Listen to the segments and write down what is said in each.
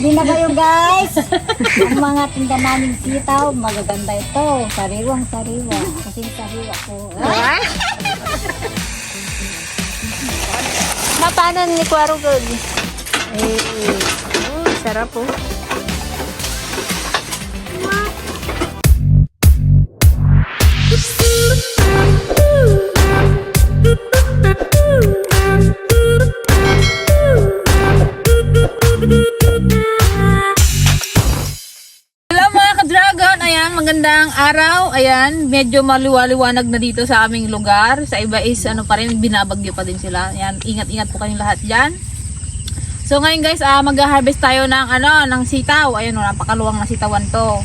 Hindi na kayo guys. Ang mga tinda naming sitaw, magaganda ito. Sariwang sariwa. Kasi sariwa ko. Mapanan ni Kwaro Gog. Sarap po. Magandang araw. Ayan, medyo maliwaliwanag na dito sa aming lugar. Sa iba is ano pa rin, binabagyo pa din sila. Ayan, ingat-ingat po kayong lahat diyan. So ngayon guys, mag-harvest tayo ng ng sitaw. Ayun, napakaluwang na sitawan to.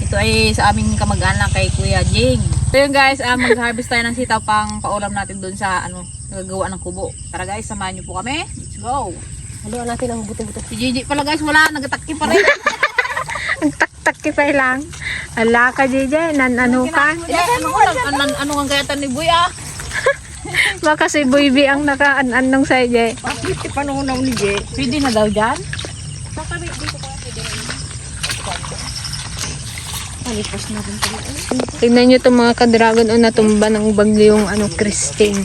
Ito ay sa aming kamag-anak kay Kuya Jing. So yun guys, mag-harvest tayo ng sitaw pang paulam natin doon sa nagagawa ng kubo. Tara guys, samahan niyo po kami. Let's go. Haluan natin ang buto-buto. Si Gigi pala guys, wala, nagatakki pa rin. Ang tak-tak pa lang. Ala ka, JJ. Ano ka? Ano ang kayatan ni Boy Baka si Boybi ang naka-anong sa JJ. Bakit si panunaw ni Jay? Pwede na daw dyan? Palipos na rin pala. Tignan nyo itong mga ka-dragon o natumba ng bagyong Christine.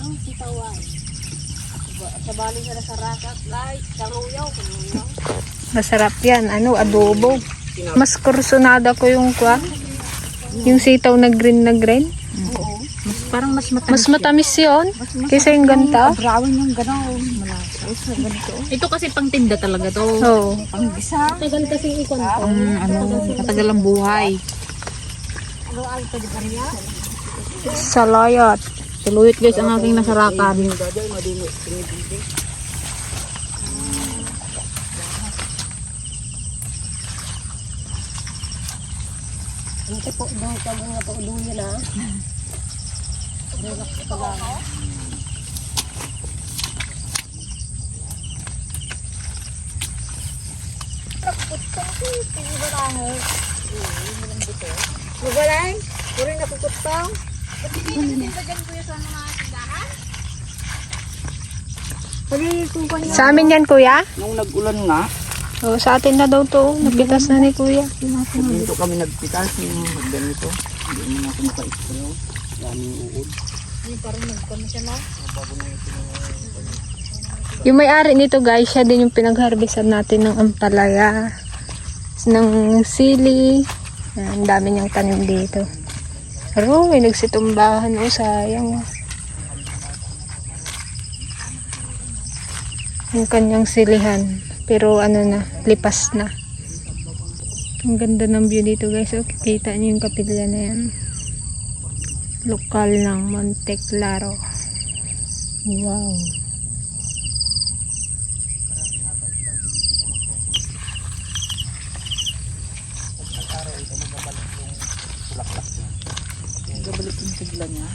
Ang sitawan. Sabali sa rakat, like, karuyaw. Masarap yan. Adobo. Mas kursunada ko yung yung sitaw na green na green. Oo. Parang mas matamis. Mas matamis yun. Kaysa yung ganta. Drawing yung ganaw. Malasa. Ganito. Ito kasi pang tinda talaga to. Oo. Pang gisa. Tagal kasi ikon. Matagal ang buhay. Salayat. Tuluyot guys ang aking nasarakan. Ito po, doon ka mga pauduyan na. Magalay? Puro nakukutang? Sa amin yan, kuya? Nung nag-ulan nga, Oo, sa atin na daw to. Napitas na ni kuya. dito kami nagpitas yung ganito. Hindi mo na ako maka-explain. Daming uod. Yung may-ari nito guys, siya din yung pinag-harvestan natin ng ampalaya, ng sili. Ang dami niyang tanim dito. Pero may nagsitumbahan. Sayang. Yung kanyang silihan. Pero na, lipas na. Ang ganda ng view dito guys. Kita niyo yung kapilya na yan. Lokal ng Monte Claro. Wow. Gabalik yung sigla niya.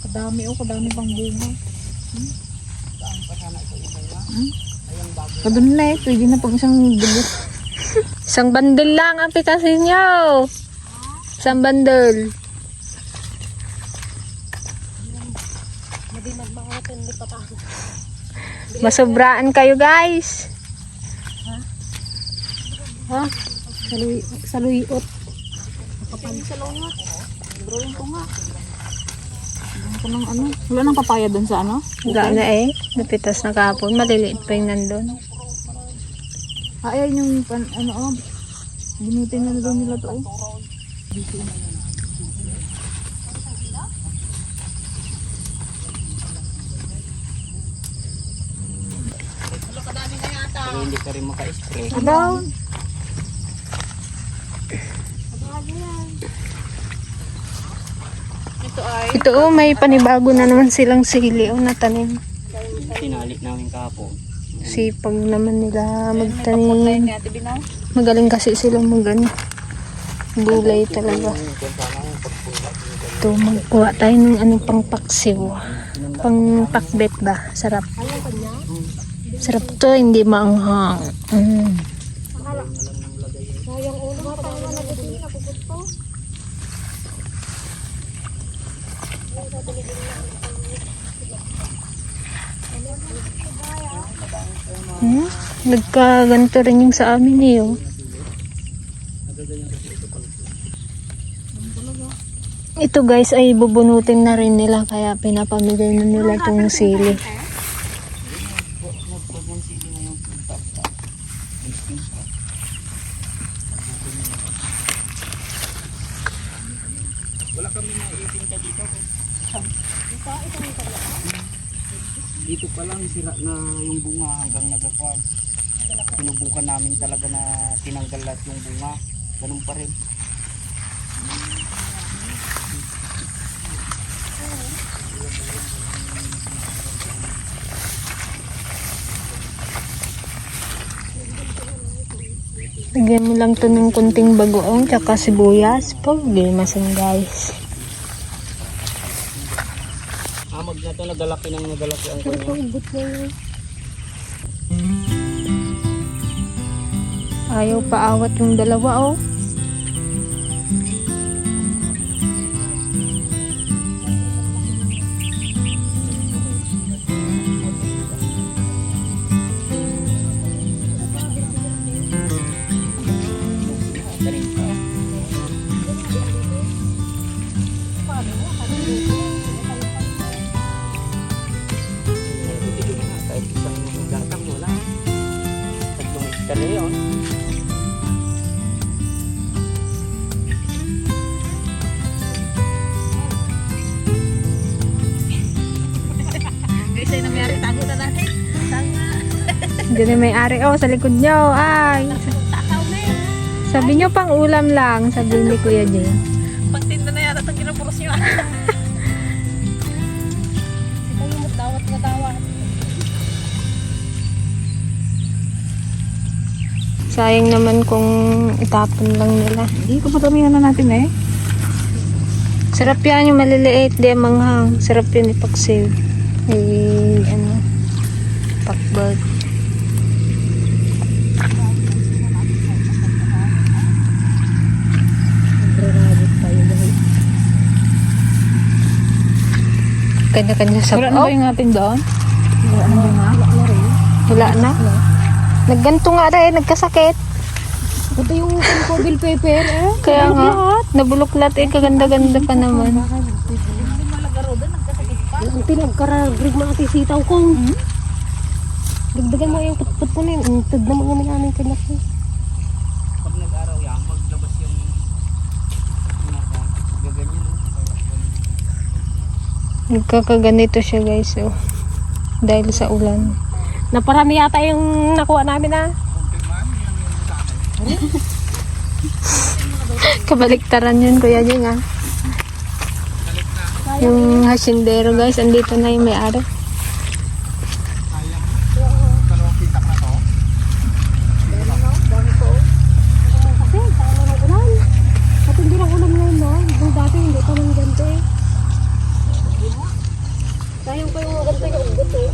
Kadami pang bunga. Kadun na pwede na pag isang dulot. Isang bandel lang ang pitasin nyo. Isang bandel. Masobraan kayo guys. Ha? Saluyot. Nakapalit sa luyot. Drawing ko nga. Drawing ko ng wala nang papaya dun sa Gana napitas na kahapon. Maliliit pa yung nandun. Ayan yung ginutin na doon nila to. Pero hindi ka rin maka-spray. Down. Ito may panibago na naman silang sili na tanim. Sinali namin kahapon. Sipag naman nila magtanim. Magaling kasi sila gulay talaga. Ito, magkuha tayo ng pang paksiw. Pang pakbet ba? Sarap. Sarap to, hindi maanghang. Nagkaganto rin yung sa amin eh. Oh. Ito guys ay bubunutin na rin nila kaya pinapamigay na nila itong sili. Dito pa lang sira na yung bunga hanggang nagapag. Sinubukan namin talaga na tinanggal lahat yung bunga. Ganun pa rin. Lagyan mo lang to ng kunting bagoong tsaka sibuyas. Pag-limasan guys. Amag na to, nagalaki ng nagalaki ang kunya. Ayaw paawat yung dalawa oh. Kahit isang gatang wala. 3 hektar na yun. Guys, ay nangyari, tago na natin. Diyan na may ari oh sa likod nyo. Ay. Sabi nyo pang ulam lang. Sabi ni Kuya Jay. Pagtinda na yata itong kinupuros nyo. Ikaw yung dawat na dawat. Sayang naman kung itapon lang nila. Hindi ko patamihan na natin eh. Sarap yan yung maliliit. Di manghang. Sarap yun ipagsiw. Ano. Pakbag. Kanya-kanya sa Wala na ba yung ating doon? Wala na. Nagganto nga rin, nagkasakit. Ito yung bell pepper eh. Kaya nga, nabuluklat eh, kaganda-ganda pa naman. Ang pinagkaragrig mga sitaw ko. Dagdagan mo yung putput ko na yun. Tignan mo namin aming kanak ko. Pag nag-araw yan, maglabas yung gaganyan. Nagkakaganito siya guys, oh. Dahil sa ulan. Naparami yata yung nakuha namin ah. Kabaliktaran yun, Kuya Jing, ah. Yung hasindero guys, andito na yung may-ari. Kasi saan na ulan. At hindi lang ulan ngayon no. Yung dati hindi pa nang ganito eh. Sayang pa yung ganito yung ugot eh.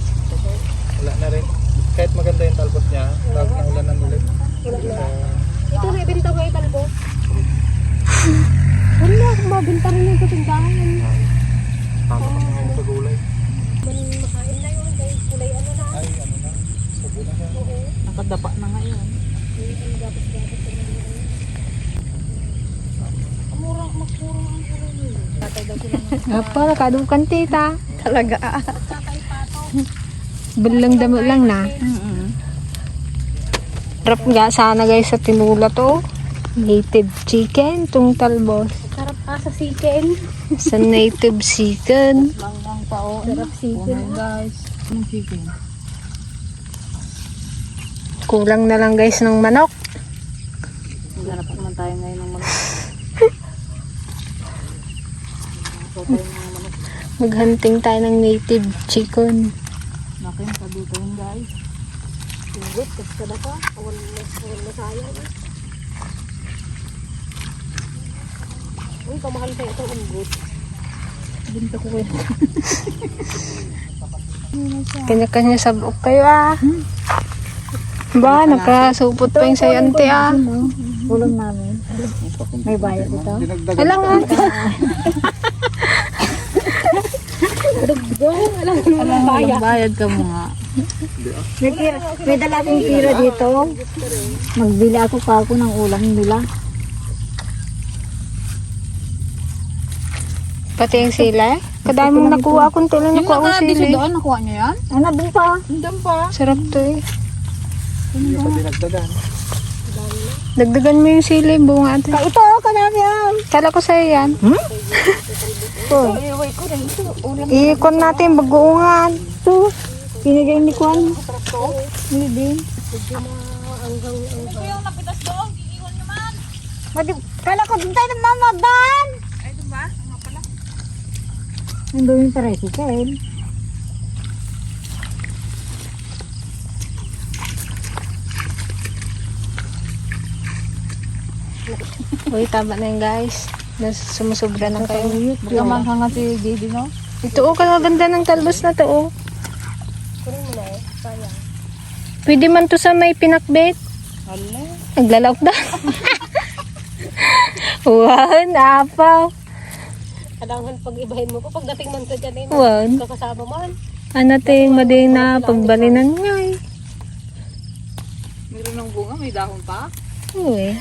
Wala na rin. Kahit maganda yung talbos niya, bago na ulan ng ulit. Ito na ibinta ko yung talbo. Wala akong mabinta rin yung katindahan. Tama ka ngayon sa gulay. Makain na yun. Kaya kulay ano na. Ay, ano na. Subo na siya. Nakadapa na ngayon. Apa, nakadukan tita. Talaga. Belang damo lang na. Sarap nga sana guys sa tinula to. Native chicken, tong talbos. Sarap ka sa chicken. Sa native chicken. Langgang pa o. Sarap chicken. Guys. Yung chicken. Kulang na lang guys ng manok. Maghanap naman tayo ngayon ng mga. Maghunting tayo ng native chicken. Nakin, sabi ko yun guys. Ugot, kasi na ka. Awal na sayang. Uy, kamahal kayo ito ang ugot. Binta ko kayo. Kanya-kanya sabok kayo ah. Ba, nakasupot pa yung sayante ah. Ulam namin. May bayad ito. Dinagdagan Kailangan. Alam mo, walang bayad ka mo nga. May dala akong pira dito. Magbili ako pa ako ng ulam nila. Pati yung sila. Kadami mong nakuha. Kung tuloy Yung nakuha akong nakadito sili. doon, nakuha niyo yan? Ano din pa? Doon pa. Sarap to eh. Hindi pa dinagdagan. Dagdagan mo yung sili, bunga ate. Ito, kadami yan. Kala ko sa'yo yan. Ito. Iikon natin, bagoongan. Ito. Pinigay ni Kwan. Hindi din. Yung napitas doon, iiwan nyo man. Kala ko din tayo ng mamaban. Ay, ito ba? Nga pala. Nandun yung tricycle. Uy, tama na yun guys. Sumusubra na kayo. Bagaman ka nga si JD, no? Ito oh, kaganda ng talbos na to oh. Pwede man to sa may pinakbet. Hala. Naglalawak na. Wow, naapaw. Kailangan pag-ibahin mo pa pagdating man sa dyan eh. Wow. Kakasama man. Ano ting mading na pagbalinan nga eh. Meron ng bunga, may dahon pa. Uy.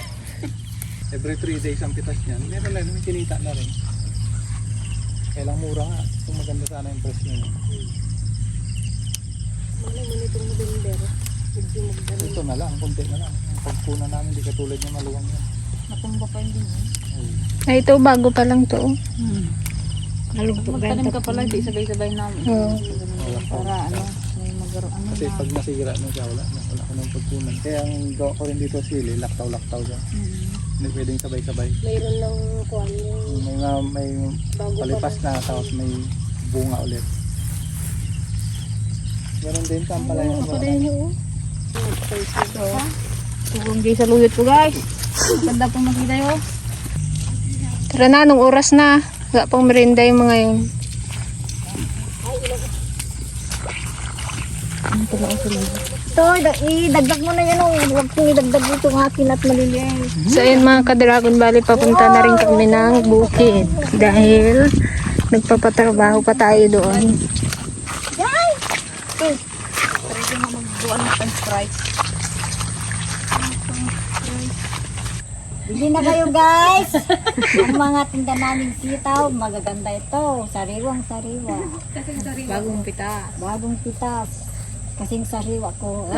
Every 3 days ang pitas niyan. Meron na rin, kinita na rin. Kailang mura nga. Kung maganda sana yung price niya. Ito na lang, konti na lang. Ang pagpuna namin, di katulad niya maluwang yan. Natumba pa yun din. Ay, ito bago pa lang to. Oh. Magtanim ka pala, di sabay-sabay namin. Oo. Para ano, may magaro ano Kasi na. pag nasira na siya, wala ko ng pagpunan. Kaya ang gawa ko rin dito sili, laktaw-laktaw siya. Hindi pwedeng sabay-sabay. Mayroon ng kuwan yung May palipas na, tapos may bunga ulit. Meron din sa ampalaya. Tugong di sa luyot ko guys. Ganda pong makita yun. Tara na, nung oras na. Wala pang merinda yung mga yun. Ito, idagdag mo na yan. Oh. Huwag kong idagdag dito ng akin at maliliit. So ayun mga ka-Dragon Valley, papunta na rin kami ng bukid. Dahil nagpapatrabaho pa tayo doon. Magbuwan ng french fries. Hindi na kayo guys. Ang mga tinda naming sitaw, magaganda ito. Sariwang sariwa. Bagong pita. Bagong pitas. Kasing sariwa ko.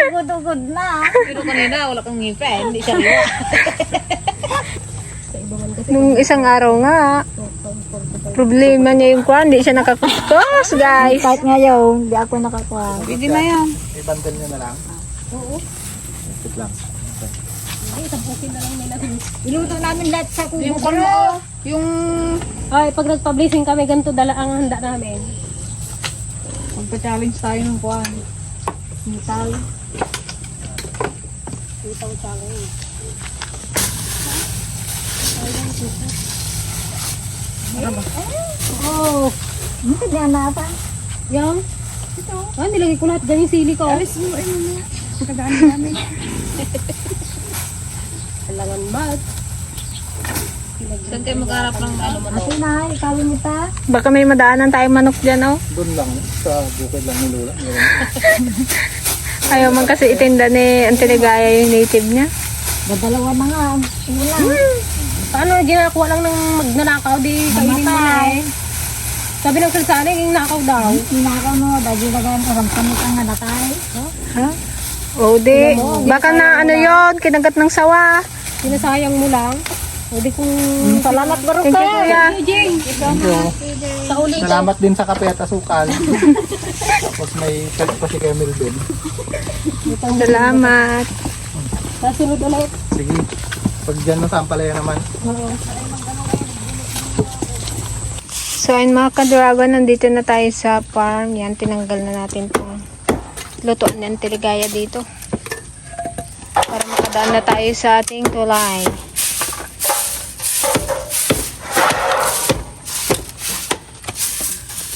Ugod-ugod na. Pero kanina wala kang ngipin, hindi siya liwa. Nung isang araw nga, problema niya yung kwan, hindi siya nakakustos guys. Kahit ngayon, hindi ako nakakuha. Pwede na yan. I-bundle nyo na lang. Oo. Wait lang. Iluto namin lahat sa kubo. Yung kano, yung Ay, pag nagpa-blessing kami, ganito dala ang handa namin. magpa-challenge tayo ng kuwan. Sitaw. Oh, hindi na nata. Yan. Ito. Ah, nilagay ko lahat dyan yung sili ko. Alis mo, Pagkagaan namin. Kailangan bag. Saan kayo magharap ng ano mo? Ate na, ikawin mo ta. Baka may madaanan tayong manok dyan oh. Doon lang, sa bukid lang ni Lola. Meron. Ayaw man kasi itinda ni Antiligaya yung native niya. Dadalawa na nga. Ulang. Paano, ginakuha lang ng magnanakaw, di kainin mo na eh. Sabi ng salsana, yung nakaw daw. Tinakaw mo, dahil lagayan oram kami kang natay. Ha? O di, baka na ano yon, kinagat ng sawa. Sinasayang mo lang. O di kung Salamat baro Thank you kuya. sa uli. Salamat din sa kape at asukal. Tapos may chat pa si Camille din. Salamat. Nasunod ulit. Sige. Pag dyan na sa ampalaya naman. So ayun mga ka-Dragon, nandito na tayo sa farm. Yan, tinanggal na natin itong lutoan ng Antiligaya dito. Para makadaan na tayo sa ating tulay.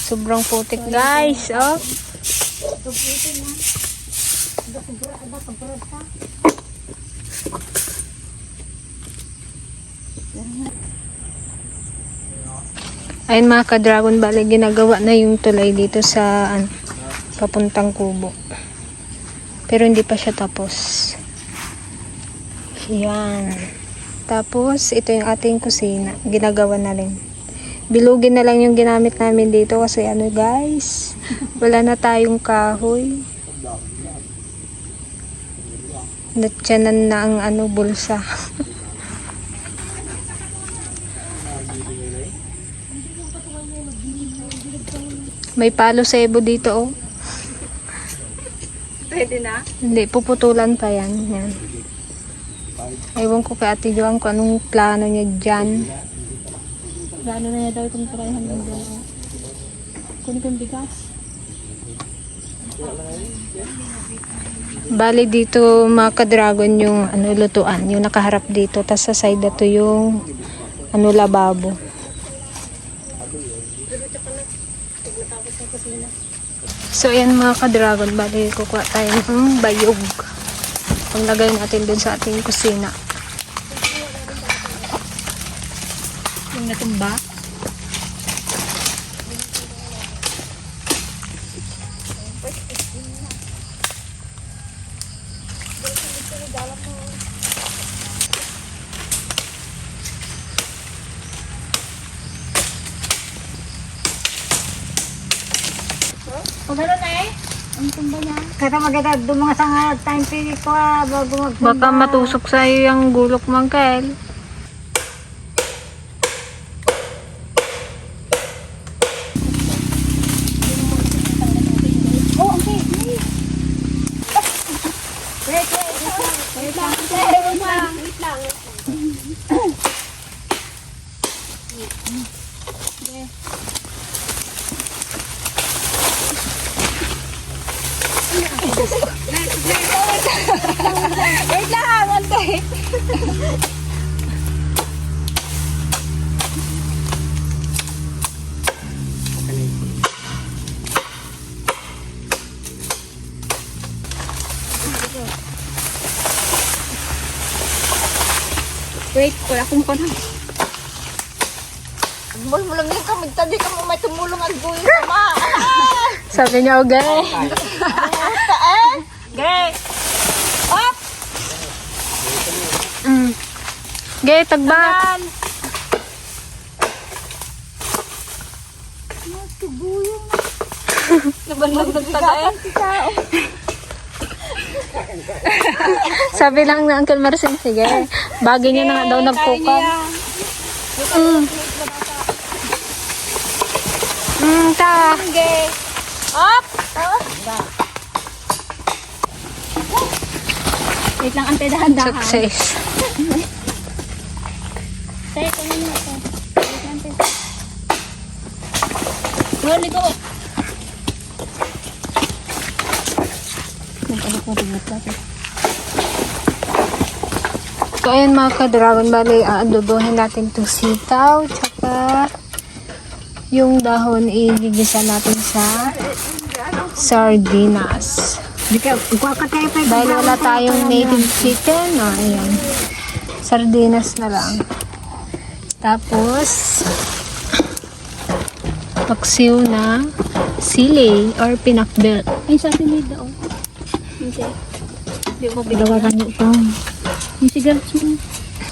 Sobrang putik guys, oh. Ayun mga ka-dragon, bali ginagawa na yung tulay dito sa papuntang kubo. Pero hindi pa siya tapos. Yan. Tapos, ito yung ating kusina. Ginagawa na rin. Bilugin na lang yung ginamit namin dito kasi guys, wala na tayong kahoy. Natyanan na ang bulsa. May palo sebo dito oh. Pwede na? Hindi, puputulan pa yan. Yan. Ewan ko kay Ate Joan kung anong plano niya dyan. Plano na niya daw itong try hanggang dyan. Kunin ko yung bigas. Bali dito mga ka-dragon yung lutuan, yung nakaharap dito. Tapos sa side na to yung lababo. So ayan mga ka-dragon, bali kukuha tayo ng bayog. Paglagay natin dun sa ating kusina. Yung natumba. Kung gano'n ang tumba niya. Kaya maganda doon mga sanga time period ko bago magtumba. Baka matusok sa'yo yung gulok mangkel. Oh, okay. Wait lang. Wait lang, ante. Wait, wala akong panang. Mo lang yung kamig tadi ka mo may tumulong ang buhay sama. Sabi niya, okay. Gay. Up. Gay, tagbak. Sabi lang na Uncle Marcin, sige. Bagay niya na nga daw nagkukam. Ta. Up. Wait lang, ante, dahan-dahan. Success. Tay, kunin mo ito. Well, ito. So, ayan mga ka-dragon, bali, aadobohin natin itong sitaw, tsaka yung dahon igigisa natin sa sardinas. Dahil wala tayong native chicken, ayan. Sardinas na lang. Tapos, paksiw na sili or pinakbel. Ay, sa atin may daw. Hindi. Hindi mo Gawagan niyo ito. yung cigarettes mo.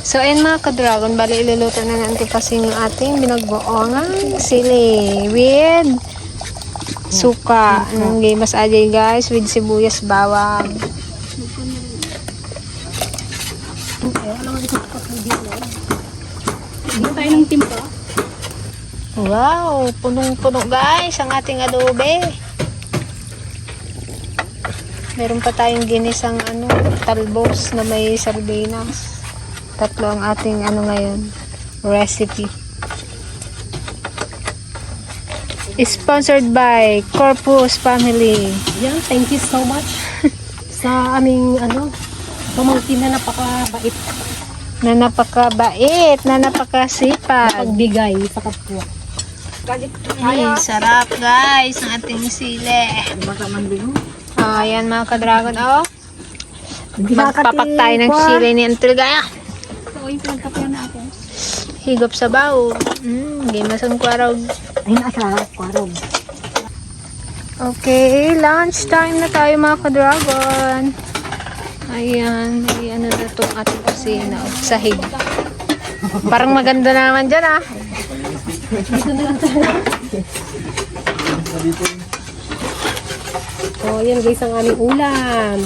So, ayan mga ka-dragon, bali iluluto na natin kasi yung ating binagbuongang sili with suka. Anong mas ajay guys, with sibuyas bawang. Hindi tayo ng timpa. Wow, punong-puno guys ang ating adobe. Meron pa tayong ginisang talbos na may sardinas. Tatlo ang ating ngayon recipe. Sponsored by Corpus Family. Yeah, thank you so much sa aming pamangkin na napakabait Na napakabait, na napakasipag. pagbigay sa kapwa. Ay, sarap guys ang ating sili. Oh, ayan mga ka-dragon. Oh. Magpapak tayo ng sili ni Uncle Gaya. So, yung pinagkapihan natin. Higop sa bao. Gimasang kwarog. Ay, nasa kwarog. Okay, lunch time na tayo mga ka-dragon. Ayan, may ano na itong ating kusina. Sahig. Parang maganda naman dyan ah. Oh, yan guys ang aming ulam.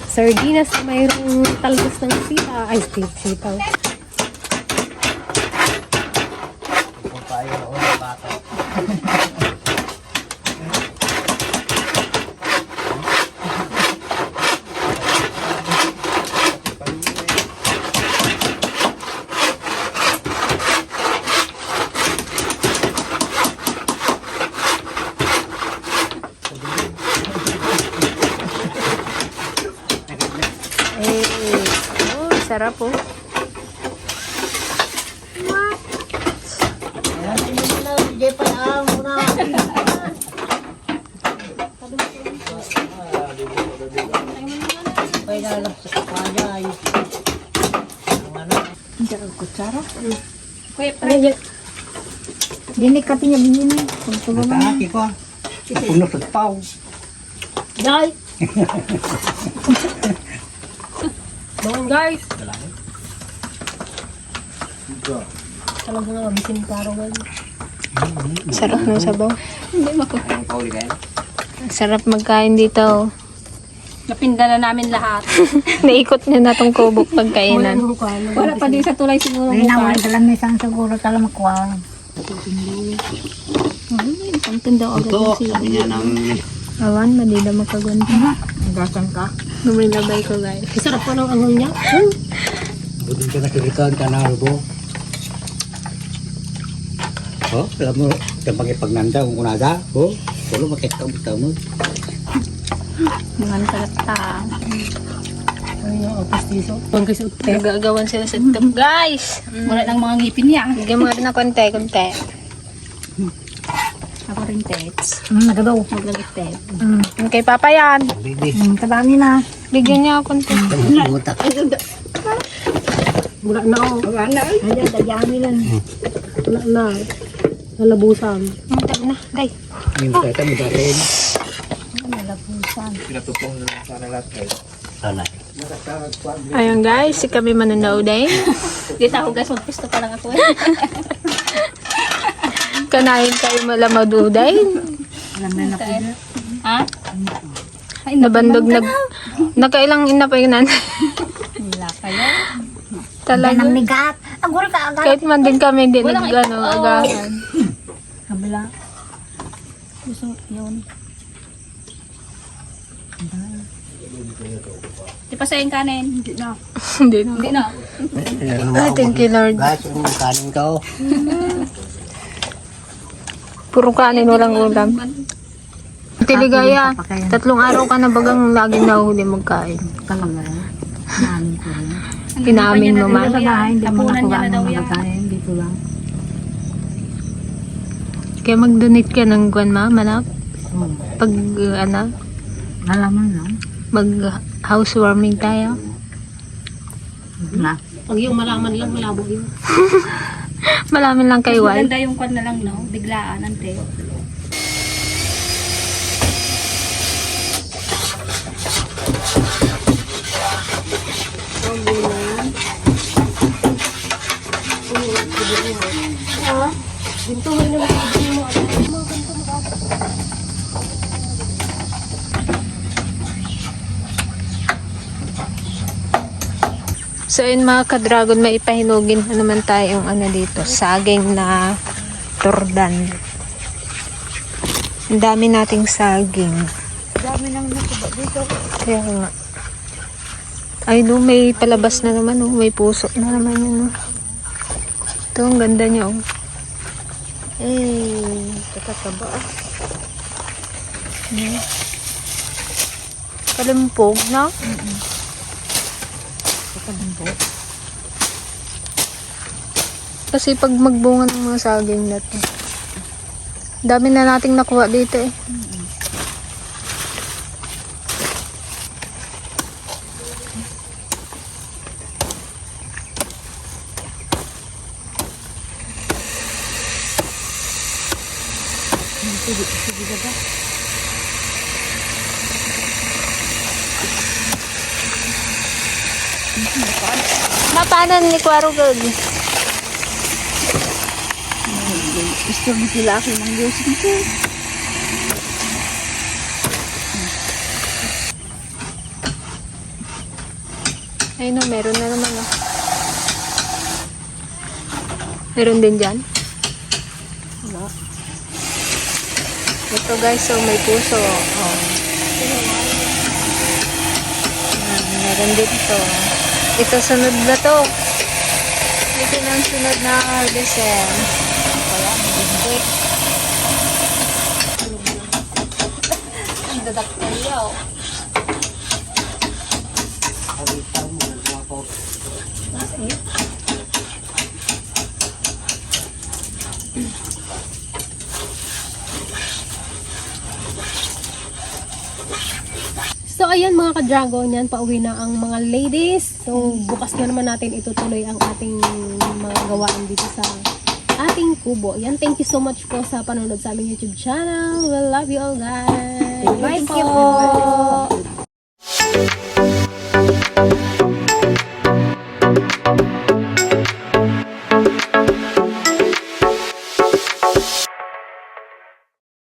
Sardinas na mayroong talbos ng sitaw. Ay, sitaw. Sarap po. Dinig ka pinabili na. Nataki ko. Puno sa pao. Dahil. Bangon guys. Alam mo nga, bisin paro man. Sarap ng sabaw. Ang pauli kayo. Sarap magkain dito. Napinda na namin lahat. Naikot niya na tong kubok pagkainan. Wala pa din sa tulay siguro Ay, naman bukas. dalam isang siguro tala makuha. Ang tindaw agad Ito, yung sila. sabi niya ng Awan, madila magkagunta. Gasan ka. Lumilabay ko guys. Sarap pa ng angon niya. budin ka nakirikan ka na rubo. Oh, alam mo, kapag ipagnanda kung kunaga, oh, solo makita mo. Mga tarata. Ay, yung pastiso. Pang kasi utte. Nagagawan sila sa tip guys. Wala nang mga ngipin niya. Bigyan mga na konti. Ako rin tets. Nagadaw. Maglagitid. Yung kay Papa yan. Bibi. Kadami na. Bigyan niya ako konti. Mutak. Wala na ako. Ay, dayami lang. Wala na. Nalabusan. Tabi na, day. Yung kata mo dati. Nalapusan. Pinatutong sa lahat kayo. Sana. Ayun guys, si kami mananaw din. Dito ako guys, magpisto pa lang ako. Kanain kayo malamaduday. Alam na po. Ha? Nabandog nakailang ina pa yun Wala kayo. talaga. Ang migat. Aguro ka agad. Kahit man din kami hindi agahan. Kabila. Gusto yun. Di pa sa yung kanin. Hindi na. Hindi na. Hindi na. Ay, thank you Lord. Guys, yung kanin ka oh. Puro kanin, walang ulam. Tiligaya, 3 araw ka na bagang laging nahuli magkain. Talaga. Namin ko rin. Inamin mo man. Sa bahay, hindi mo Tapunan niya nakuha na daw ng yan. magkain. Dito lang. Kaya mag-donate ka ng guwan manap. Pag Nalaman lang. mag housewarming tayo. Na. Pag yung malaman lang, malabo yun. Malamin lang kay Wal. Maganda yung kwan na lang, no? Biglaan, ante. So yun mga ka-dragon, may ipahinugin na naman tayong dito, saging na tordan. Ang dami nating saging. Dami nang nakuha dito. Kaya nga. Ay no, may palabas na naman oh. May puso na naman yun oh. Ito, ang ganda niya oh. Kakataba. Kalimpog na. Kasi pag magbunga ng mga saging na to, dami na nating nakuha dito eh. Mapanan ni Kwaro Gag. Gusto mo sila ako ng Diyos ko. Ayun na, meron na naman. Oh. Meron din dyan. Ito guys, so may puso. Oh. Meron dito. Ito sunod na to. Ito na ang sunod na harvest. Ang dadaktal yaw. So ayan mga ka-dragon, yan pauwi na ang mga ladies. So bukas na naman natin itutuloy ang ating mga gawain dito sa ating kubo. Yan, thank you so much po sa panonood sa aming YouTube channel. We love you all guys. Bye Thank you po.